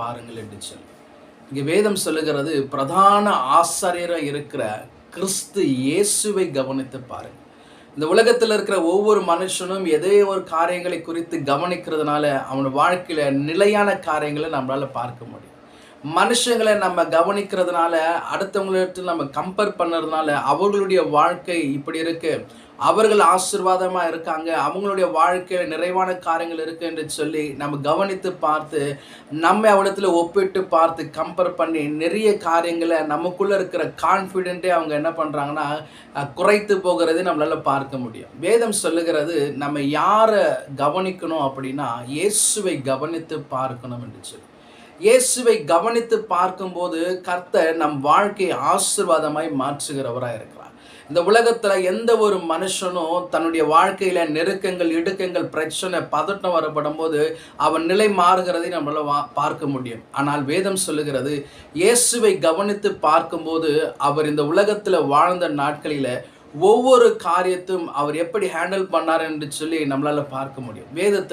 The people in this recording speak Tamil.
பாருங்கள் என்று சொல்லி இங்கே வேதம் சொல்லுகிறது, பிரதான ஆசாரியராக இருக்கிற கிறிஸ்து இயேசுவை கவனித்து பாருங்கள். இந்த உலகத்தில் இருக்கிற ஒவ்வொரு மனுஷனும் எதே ஒரு காரியங்களை குறித்து கவனிக்கிறதுனால அவன் வாழ்க்கையில நிலையான காரியங்களை நம்மளால பார்க்க முடியும். மனுஷங்களை நம்ம கவனிக்கிறதுனால, அடுத்தவங்களிடத்தில் நம்ம கம்பேர் பண்ணுறதுனால அவர்களுடைய வாழ்க்கை இப்படி இருக்கு, அவர்கள் ஆசீர்வாதமா இருக்காங்க, அவங்களுடைய வாழ்க்கையில நிறைவான காரியங்கள் இருக்கு என்று சொல்லி நம்ம கவனித்து பார்த்து, நம்ம அவரிடத்துல ஒப்பிட்டு பார்த்து கம்பேர் பண்ணி நிறைய காரியங்களை நமக்குள்ள இருக்கிற கான்ஃபிடென்ட்டே அவங்க என்ன பண்றாங்கன்னா குறைத்து போகிறதை நம்மளால பார்க்க முடியும். வேதம் சொல்லுகிறது, நம்ம யாரை கவனிக்கணும் அப்படின்னா இயேசுவை கவனித்து பார்க்கணும் என்று சொல்லி. இயேசுவை கவனித்து பார்க்கும்போது கர்த்தர் நம் வாழ்க்கையை ஆசீர்வாதமாய் மாற்றுகிறவராக இருக்கிறார். இந்த உலகத்துல எந்த ஒரு மனுஷனும் தன்னுடைய வாழ்க்கையில நெருக்கங்கள், இடுக்கங்கள், பிரச்சனை, பதட்டம் வரப்படும் போது அவன் நிலை மாறுகிறதை நம்மளால பார்க்க முடியும். ஆனால் வேதம் சொல்லுகிறது, இயேசுவை கவனித்து பார்க்கும்போது அவர் இந்த உலகத்துல வாழ்ந்த நாட்களில ஒவ்வொரு காரியத்தையும் அவர் எப்படி ஹேண்டில் பண்ணார் என்று சொல்லி நம்மளால பார்க்க முடியும். வேதத்துல